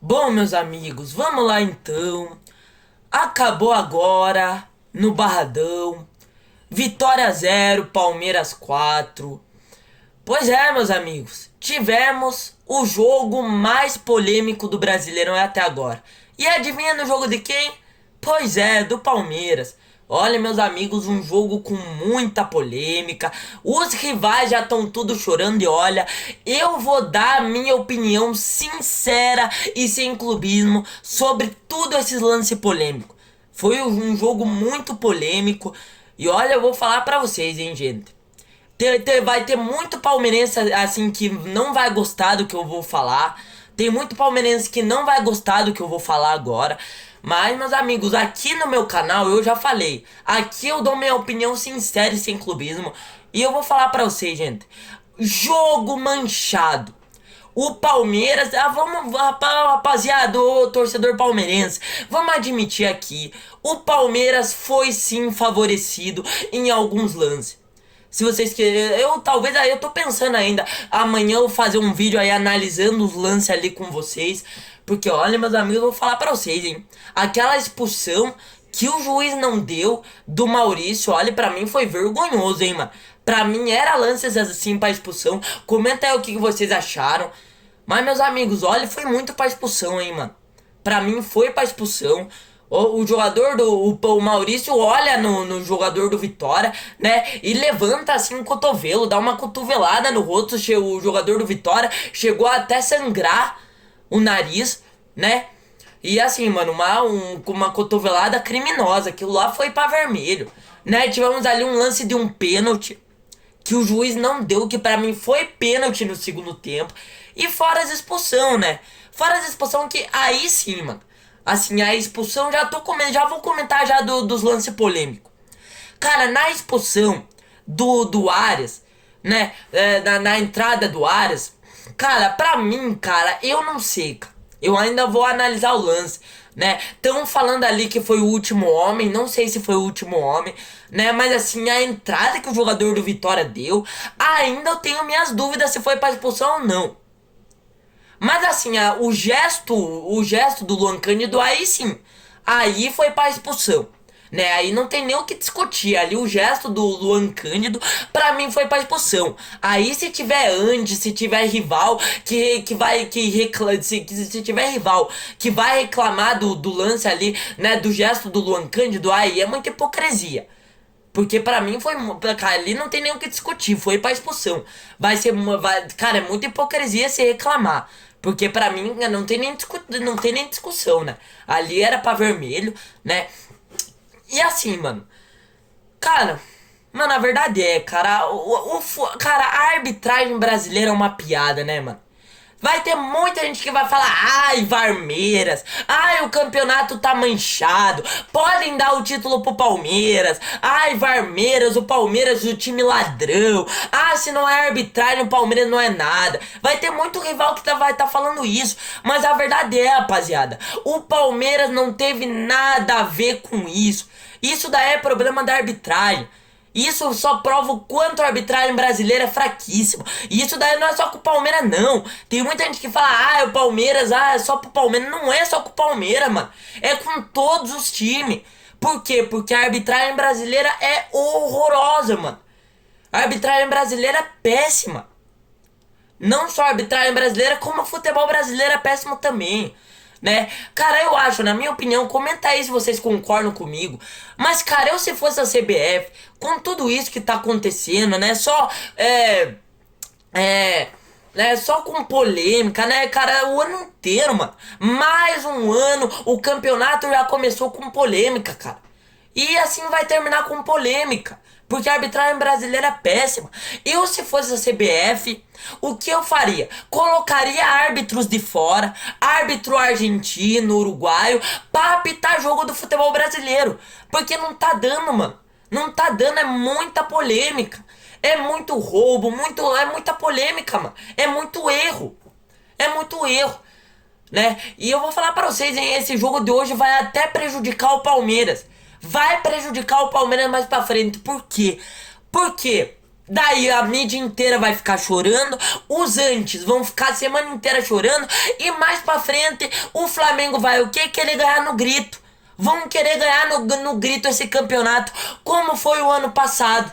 Bom, meus amigos, vamos lá então. Acabou agora no Barradão. Vitória 0, Palmeiras 4. Pois é, meus amigos, tivemos o jogo mais polêmico do Brasileirão até agora. E adivinha no jogo de quem? Pois é, do Palmeiras. Olha, meus amigos, um jogo com muita polêmica. Os rivais já estão tudo chorando e olha, eu vou dar a minha opinião sincera e sem clubismo sobre tudo esses lances polêmicos. Foi um jogo muito polêmico e olha, eu vou falar pra vocês, hein, gente. Vai ter muito palmeirense assim que não vai gostar do que eu vou falar. Tem muito palmeirense que não vai gostar do que eu vou falar agora. Mas, meus amigos, aqui no meu canal eu já falei. Aqui eu dou minha opinião sincera e sem clubismo. E eu vou falar pra vocês, gente. Jogo manchado. O Palmeiras, rapaziada, ô torcedor palmeirense, vamos admitir aqui, o Palmeiras foi sim favorecido em alguns lances. Se vocês querem, eu tô pensando ainda, amanhã eu vou fazer um vídeo aí analisando os lances ali com vocês, porque olha, meus amigos, eu vou falar pra vocês, hein, aquela expulsão que o juiz não deu do Maurício, olha, pra mim foi vergonhoso, hein, mano. Pra mim era lances assim pra expulsão. Comenta aí o que vocês acharam. Mas, meus amigos, olha, foi muito pra expulsão, hein, mano. Pra mim foi pra expulsão. O jogador o Maurício olha no jogador do Vitória, né? E levanta assim o cotovelo, dá uma cotovelada no rosto. O jogador do Vitória chegou até sangrar o nariz, né? E assim, mano, uma cotovelada criminosa. Aquilo lá foi pra vermelho, né? Tivemos ali um lance de um pênalti que o juiz não deu, que pra mim foi pênalti no segundo tempo. E fora as expulsão, né? Fora as expulsão que aí sim, mano. Assim, a expulsão já vou comentar já dos lances polêmicos. Cara, na expulsão do Arias, né? Na entrada do Arias, cara, pra mim, cara, eu não sei, cara. Eu ainda vou analisar o lance, né? Estão falando ali que foi o último homem, não sei se foi o último homem, né? Mas assim, a entrada que o jogador do Vitória deu, ainda eu tenho minhas dúvidas se foi pra expulsão ou não. Mas assim, o gesto do Luan Cândido, aí sim, aí foi pra expulsão. Né, aí não tem nem o que discutir. Ali o gesto do Luan Cândido, pra mim, foi pra expulsão. Aí se tiver antes, se tiver rival que vai que reclama, se tiver rival que vai reclamar do lance ali, né, do gesto do Luan Cândido, aí é muita hipocrisia. Porque pra mim foi. Cara, ali não tem nem o que discutir. Foi pra expulsão. Cara, é muita hipocrisia se reclamar. Porque pra mim não tem nem discussão, né? Ali era pra vermelho, né? E assim, mano. Cara, mano, a verdade é, cara. Cara, a arbitragem brasileira é uma piada, né, mano? Vai ter muita gente que vai falar, ai, Varmeiras, ai, o campeonato tá manchado, podem dar o título pro Palmeiras, ai, Varmeiras, o Palmeiras, o time ladrão, ah, se não é arbitragem, o Palmeiras não é nada. Vai ter muito rival que vai tá falando isso, mas a verdade é, rapaziada, o Palmeiras não teve nada a ver com isso. Isso daí é problema da arbitragem. Isso só prova o quanto a arbitragem brasileira é fraquíssima. E isso daí não é só com o Palmeiras, não. Tem muita gente que fala, ah, é o Palmeiras, ah, é só pro Palmeiras. Não é só com o Palmeiras, mano. É com todos os times. Por quê? Porque a arbitragem brasileira é horrorosa, mano. A arbitragem brasileira é péssima. Não só a arbitragem brasileira, como o futebol brasileiro é péssimo também, né? Cara, eu acho, na minha opinião, comenta aí se vocês concordam comigo. Mas, cara, eu se fosse a CBF, com tudo isso que tá acontecendo, né? Só com polêmica, né, cara? O ano inteiro, mano. Mais um ano, o campeonato já começou com polêmica, cara. E assim vai terminar com polêmica. Porque a arbitragem brasileira é péssima. Eu, se fosse a CBF, o que eu faria? Colocaria árbitros de fora, árbitro argentino, uruguaio, pra apitar jogo do futebol brasileiro. Porque não tá dando, mano. Não tá dando, é muita polêmica. É muito roubo, é muita polêmica, mano. É muito erro. É muito erro, né? E eu vou falar pra vocês, hein, esse jogo de hoje vai até prejudicar o Palmeiras. Vai prejudicar o Palmeiras mais pra frente. Por quê? Por quê? Daí a mídia inteira vai ficar chorando, os antes vão ficar a semana inteira chorando, e mais pra frente o Flamengo vai o quê? Querer ganhar no grito. Vão querer ganhar no grito esse campeonato, como foi o ano passado.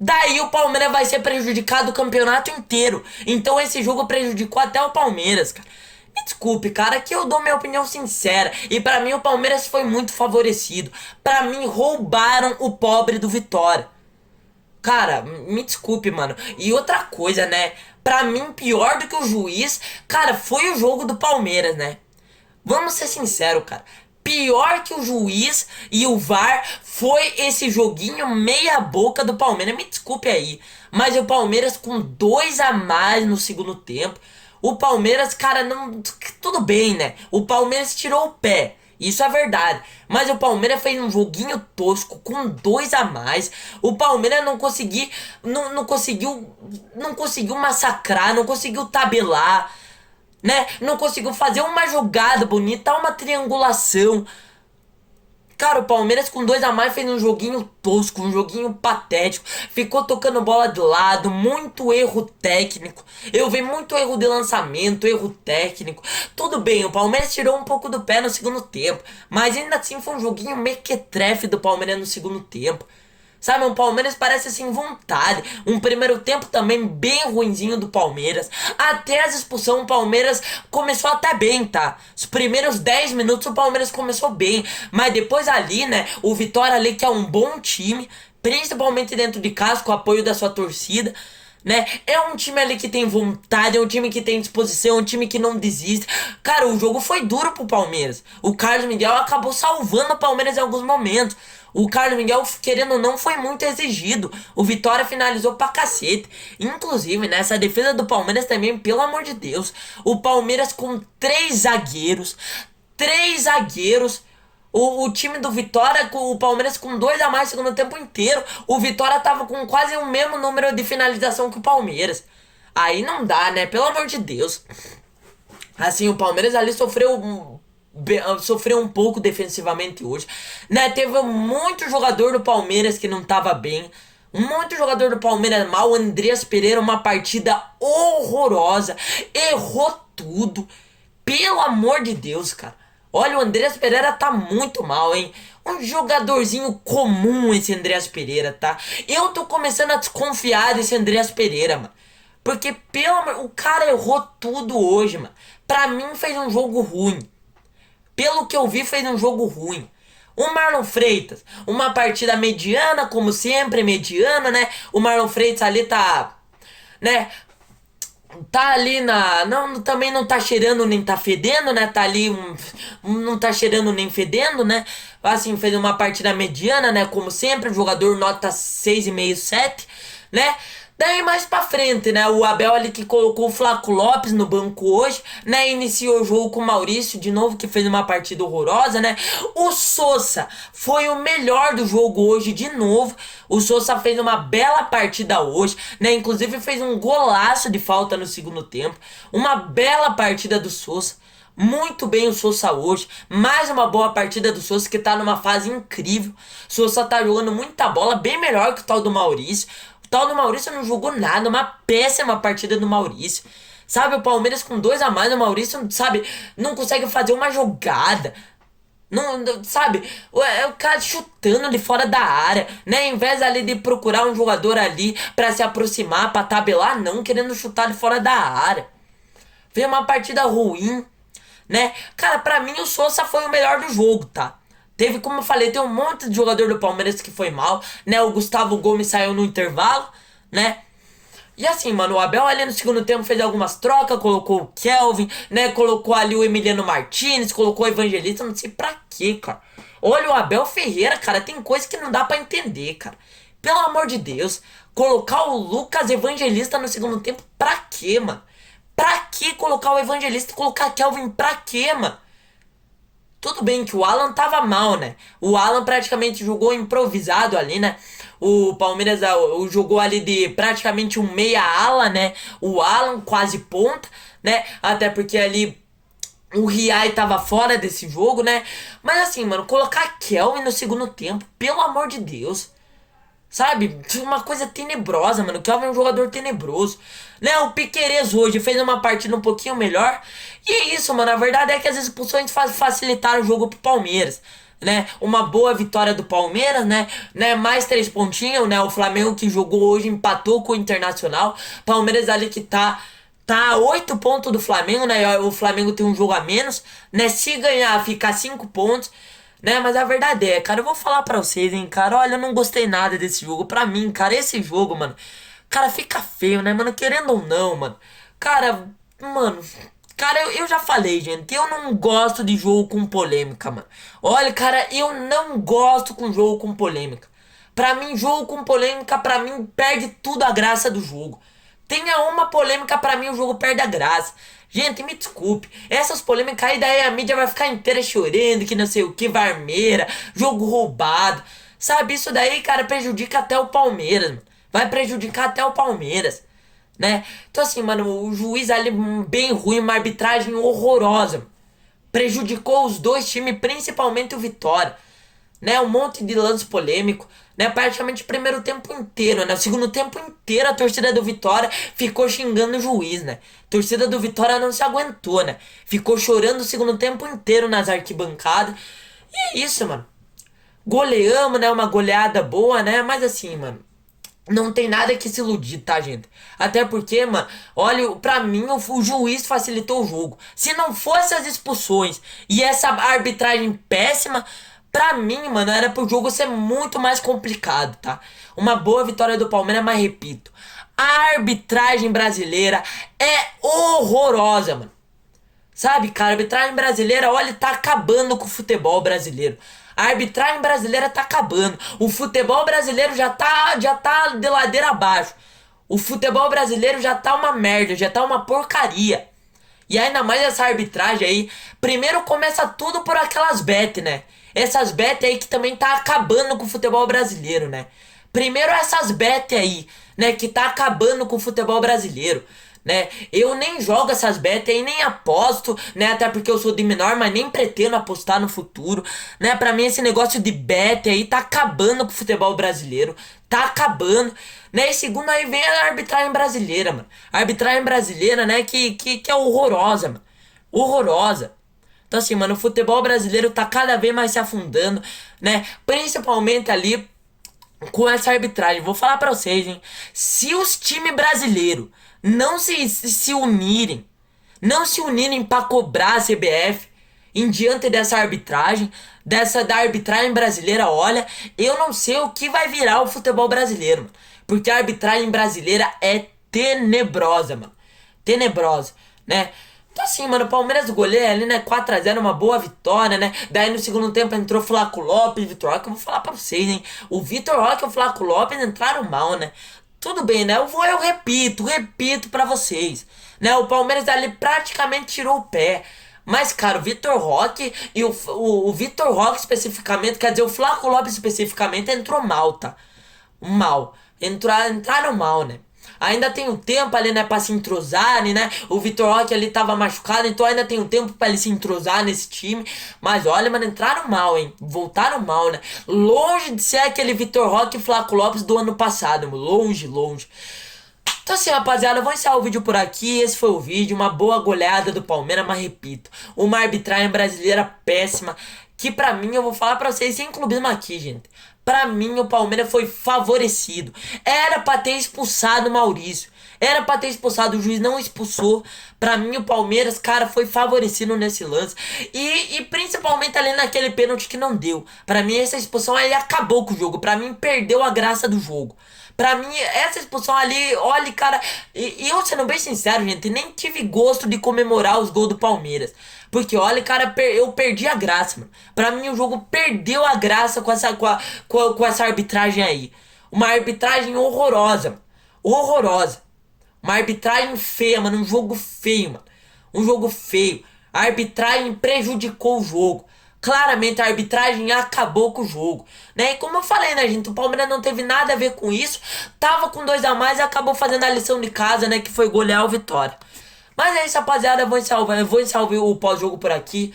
Daí o Palmeiras vai ser prejudicado o campeonato inteiro. Então esse jogo prejudicou até o Palmeiras, cara. Me desculpe, cara, que eu dou minha opinião sincera. E pra mim o Palmeiras foi muito favorecido. Pra mim roubaram o pobre do Vitória. Cara, me desculpe, mano. E outra coisa, né? Pra mim, pior do que o juiz, cara, foi o jogo do Palmeiras, né? Vamos ser sinceros, cara. Pior que o juiz e o VAR foi esse joguinho meia boca do Palmeiras. Me desculpe aí. Mas o Palmeiras com 2 a mais no segundo tempo. O Palmeiras, cara, não. Tudo bem, né? O Palmeiras tirou o pé. Isso é verdade. Mas o Palmeiras fez um joguinho tosco com 2 a mais. O Palmeiras não conseguiu. Não conseguiu. Não conseguiu massacrar, não conseguiu tabelar, né? Não conseguiu fazer uma jogada bonita, uma triangulação. Cara, o Palmeiras com 2 a mais fez um joguinho tosco, um joguinho patético. Ficou tocando bola de lado, muito erro técnico. Eu vi muito erro de lançamento, erro técnico. Tudo bem, o Palmeiras tirou um pouco do pé no segundo tempo, mas ainda assim foi um joguinho mequetrefe do Palmeiras no segundo tempo. Sabe, o Palmeiras parece sem vontade. Um primeiro tempo também bem ruinzinho do Palmeiras. Até as expulsões, o Palmeiras começou até bem, tá? Os primeiros 10 minutos o Palmeiras começou bem. Mas depois ali, né, o Vitória ali, que é um bom time, principalmente dentro de casa, com o apoio da sua torcida, né? É um time ali que tem vontade, é um time que tem disposição, é um time que não desiste. Cara, o jogo foi duro pro Palmeiras. O Carlos Miguel acabou salvando o Palmeiras em alguns momentos. O Carlos Miguel, querendo ou não, foi muito exigido. O Vitória finalizou pra cacete. Inclusive, nessa defesa do Palmeiras também, pelo amor de Deus. O Palmeiras com 3 zagueiros. 3 zagueiros. O time do Vitória, com o Palmeiras com 2 a mais no segundo tempo inteiro. O Vitória tava com quase o mesmo número de finalização que o Palmeiras. Aí não dá, né? Pelo amor de Deus. Assim, o Palmeiras ali sofreu um pouco defensivamente hoje, né? Teve muito jogador do Palmeiras que não tava bem. Muito jogador do Palmeiras mal. O Andreas Pereira, uma partida horrorosa. Errou tudo. Pelo amor de Deus, cara. Olha, o Andreas Pereira tá muito mal, hein? Um jogadorzinho comum esse Andreas Pereira, tá? Eu tô começando a desconfiar desse Andreas Pereira, mano. Porque, pelo amor... O cara errou tudo hoje, mano. Pra mim, fez um jogo ruim. Pelo que eu vi, fez um jogo ruim. O Marlon Freitas, uma partida mediana, como sempre, mediana, né? O Marlon Freitas ali tá, né? Tá ali na... Não, também não tá cheirando nem tá fedendo, né? Tá ali... não tá cheirando nem fedendo, né? Assim, fez uma partida mediana, né? Como sempre, o jogador nota 6,5, 7, né? Daí mais pra frente, né? O Abel ali que colocou o Flaco Lopes no banco hoje, né? Iniciou o jogo com o Maurício de novo, que fez uma partida horrorosa, né? O Sousa foi o melhor do jogo hoje de novo. O Sousa fez uma bela partida hoje, né? Inclusive fez um golaço de falta no segundo tempo. Uma bela partida do Sousa. Muito bem o Sousa hoje. Mais uma boa partida do Sousa, que tá numa fase incrível. O Sousa tá jogando muita bola, bem melhor que o tal do Maurício. O tal do Maurício não jogou nada, uma péssima partida do Maurício. Sabe, o Palmeiras com 2 a mais, o Maurício, sabe, não consegue fazer uma jogada. Sabe, o cara chutando de fora da área, né? Em vez ali de procurar um jogador ali pra se aproximar, pra tabelar, não, querendo chutar de fora da área. Fez uma partida ruim, né? Cara, pra mim o Sousa foi o melhor do jogo, tá? Teve, como eu falei, tem um monte de jogador do Palmeiras que foi mal, né? O Gustavo Gomes saiu no intervalo, né? E assim, mano, o Abel ali no segundo tempo fez algumas trocas, colocou o Kelvin, né? Colocou ali o Emiliano Martinez, colocou o Evangelista, não sei pra quê, cara. Olha, o Abel Ferreira, cara, tem coisa que não dá pra entender, cara. Pelo amor de Deus, colocar o Lucas Evangelista no segundo tempo, pra quê, mano? Pra que colocar o Evangelista e colocar Kelvin, pra quê, mano? Tudo bem que o Alan tava mal, né? O Alan praticamente jogou improvisado ali, né? O Palmeiras jogou ali de praticamente um meia-ala, né? O Alan quase ponta, né? Até porque ali o Riai tava fora desse jogo, né? Mas assim, mano, colocar Kelvin no segundo tempo, pelo amor de Deus. Sabe? Uma coisa tenebrosa, mano. O Kelvin é um jogador tenebroso. Né? O Piquerez hoje fez uma partida um pouquinho melhor. E é isso, mano. A verdade é que as expulsões facilitaram o jogo pro Palmeiras. Né? Uma boa vitória do Palmeiras, né? Mais 3 pontinhos, né? O Flamengo que jogou hoje empatou com o Internacional. Palmeiras ali que tá a 8 pontos do Flamengo, né? O Flamengo tem um jogo a menos, né? Se ganhar, fica 5 pontos, né? Mas a verdade é, cara, eu vou falar pra vocês, hein, cara. Olha, eu não gostei nada desse jogo. Pra mim, cara, esse jogo, mano, cara, fica feio, né, mano? Querendo ou não, mano. Cara, mano. Cara, eu já falei, gente. Eu não gosto de jogo com polêmica, mano. Olha, cara, eu não gosto com jogo com polêmica. Pra mim, jogo com polêmica, pra mim, perde tudo a graça do jogo. Tenha uma polêmica, pra mim, o jogo perde a graça. Gente, me desculpe. Essas polêmicas aí, daí a mídia vai ficar inteira chorando, que não sei o que, Varmeira, jogo roubado. Sabe, isso daí, cara, prejudica até o Palmeiras, mano. Vai prejudicar até o Palmeiras, né? Então assim, mano, o juiz ali bem ruim, uma arbitragem horrorosa. Prejudicou os dois times, principalmente o Vitória, né? Um monte de lance polêmico, né? Praticamente o primeiro tempo inteiro, né? O segundo tempo inteiro a torcida do Vitória ficou xingando o juiz, né? A torcida do Vitória não se aguentou, né? Ficou chorando o segundo tempo inteiro nas arquibancadas. E é isso, mano. Goleamos, né? Uma goleada boa, né? Mas assim, mano, não tem nada que se iludir, tá, gente? Até porque, mano, olha, pra mim o juiz facilitou o jogo. Se não fosse as expulsões e essa arbitragem péssima, pra mim, mano, era pro jogo ser muito mais complicado, tá? Uma boa vitória do Palmeiras, mas repito, a arbitragem brasileira é horrorosa, mano. Sabe, cara, a arbitragem brasileira, olha, tá acabando com o futebol brasileiro. A arbitragem brasileira tá acabando. O futebol brasileiro já tá de ladeira abaixo. O futebol brasileiro já tá uma merda, já tá uma porcaria. E ainda mais essa arbitragem aí. Primeiro começa tudo por aquelas bet, né? Essas bet aí que também tá acabando com o futebol brasileiro, né? Primeiro essas bet aí, né? Que tá acabando com o futebol brasileiro, né? Eu nem jogo essas bet aí, nem aposto, né? Até porque eu sou de menor, mas nem pretendo apostar no futuro, né? Pra mim esse negócio de bet aí tá acabando com o futebol brasileiro. Tá acabando, né? E segundo aí vem a arbitragem brasileira, mano. A arbitragem brasileira, né? Que é horrorosa, mano. Horrorosa. Então assim, mano, o futebol brasileiro tá cada vez mais se afundando, né? Principalmente ali com essa arbitragem. Vou falar pra vocês, hein? Se os times brasileiros não se unirem, não se unirem pra cobrar a CBF em diante dessa arbitragem, da arbitragem brasileira, olha, eu não sei o que vai virar o futebol brasileiro, mano. Porque a arbitragem brasileira é tenebrosa, mano. Tenebrosa, né? Então assim, mano, o Palmeiras goleia ali, né? 4-0, uma boa vitória, né? Daí no segundo tempo entrou Flaco Lopes, Vitor Roque. Eu vou falar pra vocês, hein? O Vitor Roque e o Flaco Lopes entraram mal, né? Tudo bem, né? Eu repito pra vocês, né? O Palmeiras ali praticamente tirou o pé. Mas, cara, o Vitor Roque e o Vitor Roque especificamente, quer dizer, o Flaco Lopes especificamente entrou mal, tá? Mal. Entraram mal, né? Ainda tem um tempo ali, né, pra se entrosarem, né? O Vitor Roque ali tava machucado, então ainda tem um tempo pra ele se entrosar nesse time. Mas olha, mano, entraram mal, hein? Voltaram mal, né? Longe de ser aquele Vitor Roque e Flaco Lopes do ano passado, mano. Longe, longe. Então assim, rapaziada, eu vou encerrar o vídeo por aqui. Esse foi o vídeo, uma boa goleada do Palmeiras, mas repito, uma arbitragem brasileira péssima, que pra mim, eu vou falar pra vocês sem clubismo aqui, gente. Pra mim, o Palmeiras foi favorecido. Era pra ter expulsado o Maurício. Era pra ter expulsado, o juiz não expulsou. Pra mim, o Palmeiras, cara, foi favorecido nesse lance. E principalmente ali naquele pênalti que não deu. Pra mim, essa expulsão aí acabou com o jogo. Pra mim, perdeu a graça do jogo. Pra mim, essa expulsão ali, olha, cara, e eu sendo bem sincero, gente, nem tive gosto de comemorar os gols do Palmeiras. Porque, olha, cara, eu perdi a graça, mano. Pra mim, o jogo perdeu a graça com essa arbitragem aí. Uma arbitragem horrorosa, mano. Horrorosa. Uma arbitragem feia, mano. Um jogo feio, mano. Um jogo feio. A arbitragem prejudicou o jogo. Claramente a arbitragem acabou com o jogo, né? E como eu falei, né, gente? O Palmeiras não teve nada a ver com isso. Tava com 2 a mais e acabou fazendo a lição de casa, né? Que foi golear o Vitória. Mas é isso, rapaziada. Eu vou encerrar o pós-jogo por aqui.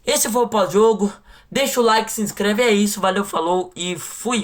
Esse foi o pós-jogo. Deixa o like, se inscreve. É isso. Valeu, falou e fui.